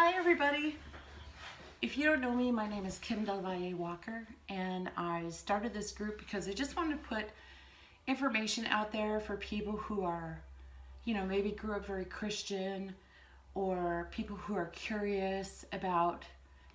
Hi everybody. If you don't know me, my name is Kim Del Valle Walker, and I started this group because I just wanted to put information out there for people who are, maybe grew up very Christian, or people who are curious about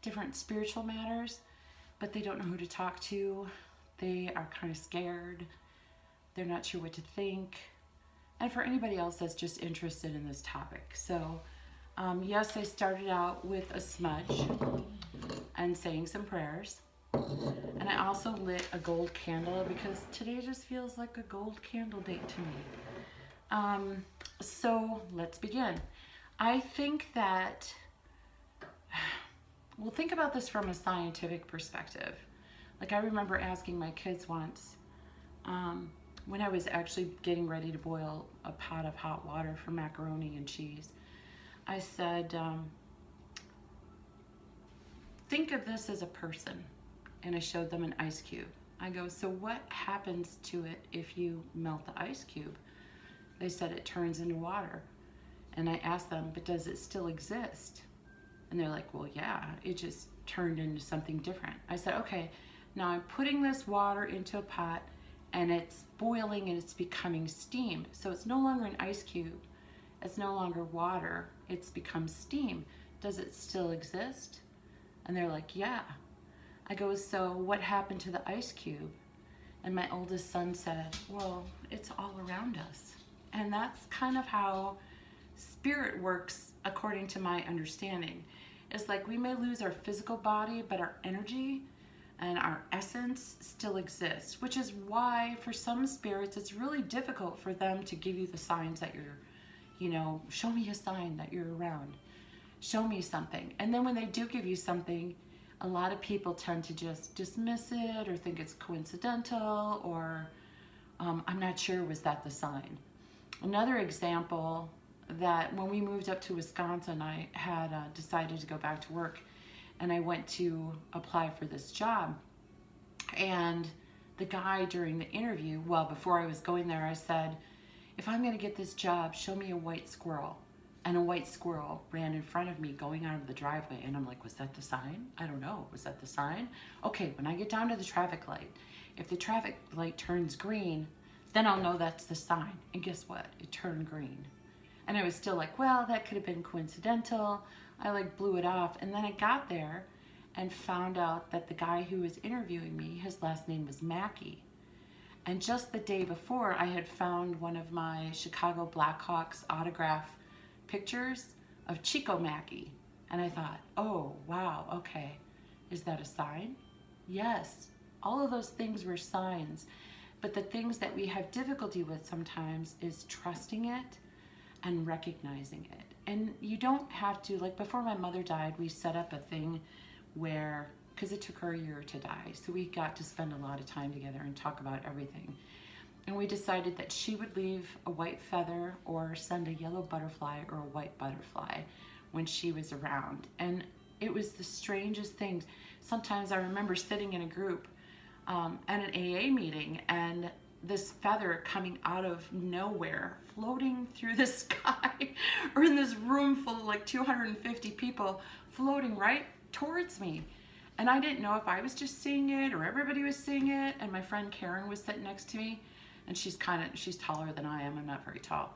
different spiritual matters, but they don't know who to talk to. They are kind of scared. They're not sure what to think. And for anybody else that's just interested in this topic. So yes, I started out with a smudge and saying some prayers. And I also lit a gold candle because today just feels like a gold candle date to me. So let's begin. I think that, we'll think about this from a scientific perspective. Like I remember asking my kids once, when I was actually getting ready to boil a pot of hot water for macaroni and cheese, I said, think of this as a person. And I showed them an ice cube. I go, so what happens to it if you melt the ice cube? They said it turns into water. And I asked them, but does it still exist? And they're like, well, yeah, it just turned into something different. I said, okay, now I'm putting this water into a pot and it's boiling and it's becoming steam. So it's no longer an ice cube. It's no longer water. It's become steam. Does it still exist? And they're like, yeah. I go, so what happened to the ice cube? And my oldest son said, well, it's all around us. And that's kind of how spirit works according to my understanding. It's like we may lose our physical body, but our energy and our essence still exists, which is why for some spirits it's really difficult for them to give you the signs that you're, show me a sign that you're around. Show me something. And then when they do give you something, a lot of people tend to just dismiss it or think it's coincidental or I'm not sure, was that the sign? Another example, that when we moved up to Wisconsin, I had decided to go back to work and I went to apply for this job. And the guy during the interview, well, before I was going there, I said, if I'm going to get this job, show me a white squirrel. And a white squirrel ran in front of me going out of the driveway. And I'm like, was that the sign? I don't know. Was that the sign? Okay, when I get down to the traffic light, if the traffic light turns green, then I'll know that's the sign. And guess what? It turned green. And I was still like, well, that could have been coincidental. I blew it off. And then I got there and found out that the guy who was interviewing me, his last name was Mackey. And just the day before, I had found one of my Chicago Blackhawks autograph pictures of Chico Mackey. And I thought, oh, wow, okay. Is that a sign? Yes. All of those things were signs. But the things that we have difficulty with sometimes is trusting it and recognizing it. And you don't have to, like before my mother died, we set up a thing where, because it took her a year to die, so we got to spend a lot of time together and talk about everything. And we decided that she would leave a white feather or send a yellow butterfly or a white butterfly when she was around. And it was the strangest things. Sometimes I remember sitting in a group at an AA meeting and this feather coming out of nowhere, floating through the sky, or in this room full of like 250 people, floating right towards me. And I didn't know if I was just seeing it or everybody was seeing it. And my friend Karen was sitting next to me, and she's taller than I am. I'm not very tall.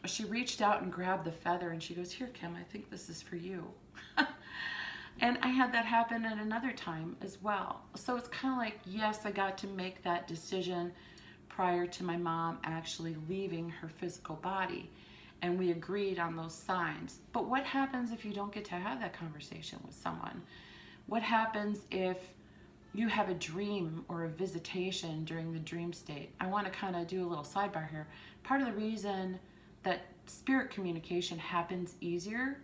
She reached out and grabbed the feather and she goes, here, Kim, I think this is for you. And I had that happen at another time as well. So it's kind of like, yes, I got to make that decision prior to my mom actually leaving her physical body. And we agreed on those signs. But what happens if you don't get to have that conversation with someone? What happens if you have a dream or a visitation during the dream state? I want to kind of do a little sidebar here. Part of the reason that spirit communication happens easier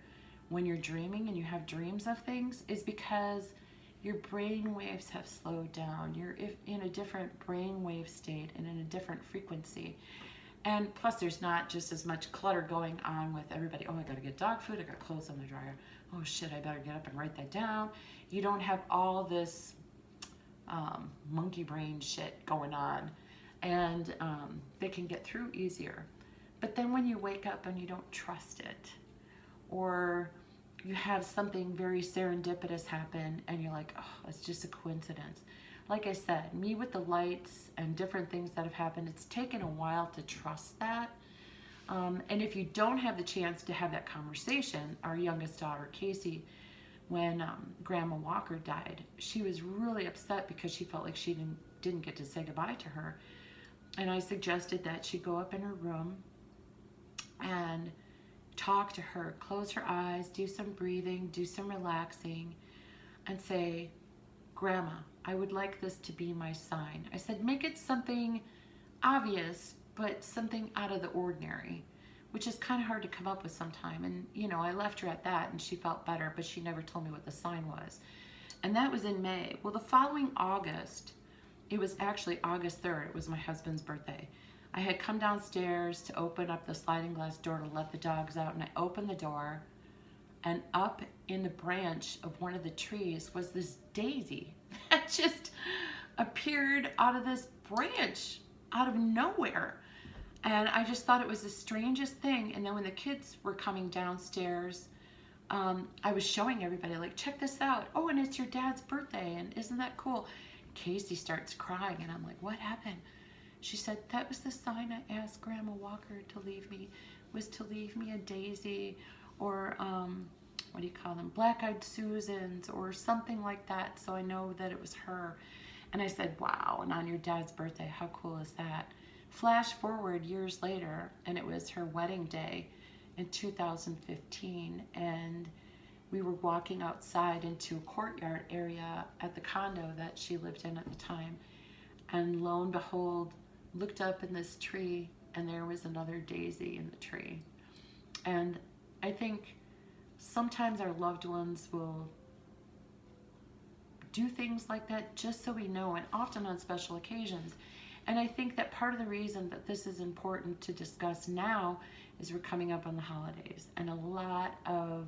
when you're dreaming and you have dreams of things is because your brain waves have slowed down. You're in a different brain wave state and in a different frequency. And plus there's not just as much clutter going on with everybody. Oh, I gotta get dog food, I got clothes on the dryer. Oh shit, I better get up and write that down. You don't have all this monkey brain shit going on, and they can get through easier. But then when you wake up and you don't trust it, or you have something very serendipitous happen and you're like, oh, it's just a coincidence. Like I said, me with the lights and different things that have happened, it's taken a while to trust that. And if you don't have the chance to have that conversation, our youngest daughter, Casey, when Grandma Walker died, she was really upset because she felt like she didn't get to say goodbye to her. And I suggested that she go up in her room and talk to her, close her eyes, do some breathing, do some relaxing, and say, Grandma, I would like this to be my sign. I said, make it something obvious, but something out of the ordinary, which is kind of hard to come up with sometime. And, you know, I left her at that and she felt better, but she never told me what the sign was. And that was in May. Well, the following August, it was actually August 3rd, it was my husband's birthday. I had come downstairs to open up the sliding glass door to let the dogs out, and I opened the door, and up in the branch of one of the trees was this daisy that just appeared out of this branch, out of nowhere. And I just thought it was the strangest thing. And then when the kids were coming downstairs, I was showing everybody, like, check this out. Oh, and it's your dad's birthday, and isn't that cool? Casey starts crying, and I'm like, what happened? She said, that was the sign I asked Grandma Walker to leave me, was to leave me a daisy, or what do you call them, black-eyed Susans, or something like that, so I know that it was her. And I said, wow, and on your dad's birthday, how cool is that? Flash forward years later, and it was her wedding day in 2015, and we were walking outside into a courtyard area at the condo that she lived in at the time, and lo and behold, looked up in this tree, and there was another daisy in the tree. And I think sometimes our loved ones will do things like that just so we know, and often on special occasions. And I think that part of the reason that this is important to discuss now is we're coming up on the holidays, and a lot of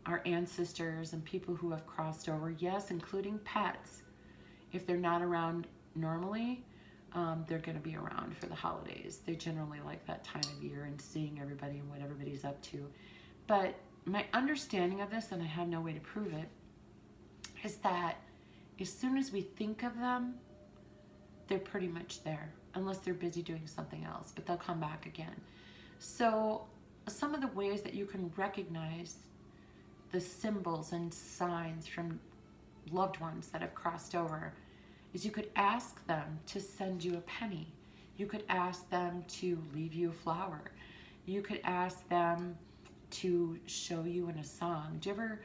our ancestors and people who have crossed over, yes, including pets, if they're not around normally, they're going to be around for the holidays. They generally like that time of year and seeing everybody and what everybody's up to. But my understanding of this, and I have no way to prove it, is that as soon as we think of them, they're pretty much there, unless they're busy doing something else, but they'll come back again. So some of the ways that you can recognize the symbols and signs from loved ones that have crossed over is you could ask them to send you a penny. You could ask them to leave you a flower. You could ask them to show you in a song. Do you ever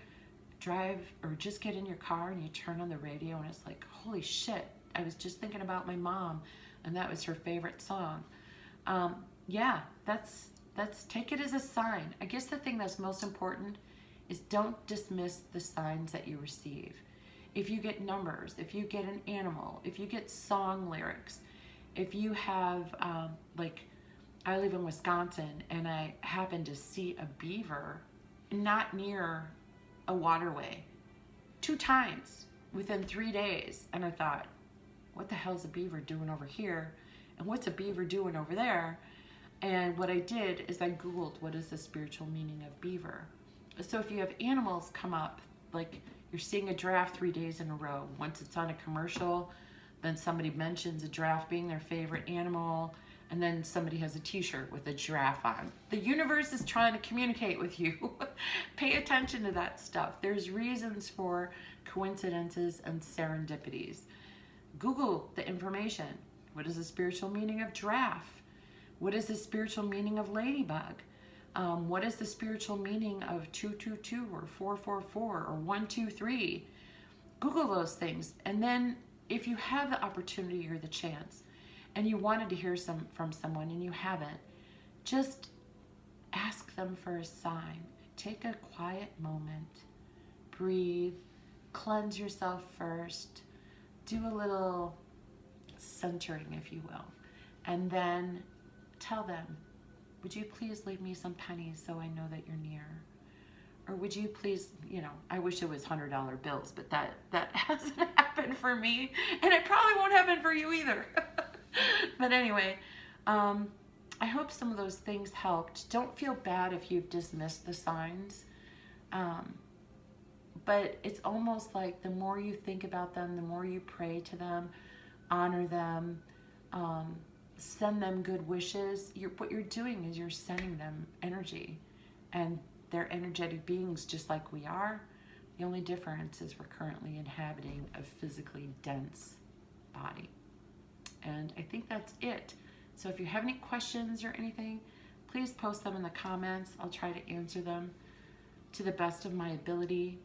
drive or just get in your car and you turn on the radio and it's like, holy shit, I was just thinking about my mom and that was her favorite song. Yeah, that's take it as a sign. I guess the thing that's most important is don't dismiss the signs that you receive. If you get numbers, if you get an animal, if you get song lyrics, if you have, like, I live in Wisconsin and I happened to see a beaver not near a waterway 2 times within 3 days. And I thought, what the hell's a beaver doing over here? And what's a beaver doing over there? And what I did is I Googled what is the spiritual meaning of beaver. So if you have animals come up, like you're seeing a giraffe 3 days in a row. Once it's on a commercial, then somebody mentions a giraffe being their favorite animal, and then somebody has a t-shirt with a giraffe on. The universe is trying to communicate with you. Pay attention to that stuff. There's reasons for coincidences and serendipities. Google the information. What is the spiritual meaning of giraffe? What is the spiritual meaning of ladybug? What is the spiritual meaning of 222 or 444 or 123? Google those things. And then if you have the opportunity or the chance and you wanted to hear from someone and you haven't, just ask them for a sign. Take a quiet moment, breathe, cleanse yourself first, do a little centering, if you will, and then tell them, would you please leave me some pennies so I know that you're near? Or would you please, I wish it was $100 bills, but that hasn't happened for me, and it probably won't happen for you either. But anyway, I hope some of those things helped. Don't feel bad if you've dismissed the signs. But it's almost like the more you think about them, the more you pray to them, honor them, send them good wishes. What you're doing is you're sending them energy, and they're energetic beings just like we are. The only difference is we're currently inhabiting a physically dense body. And I think that's it. So if you have any questions or anything, please post them in the comments. I'll try to answer them to the best of my ability.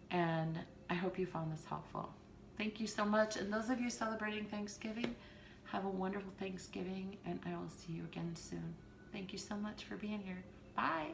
And I hope you found this helpful. Thank you so much. And those of you celebrating Thanksgiving, have a wonderful Thanksgiving, and I will see you again soon. Thank you so much for being here. Bye.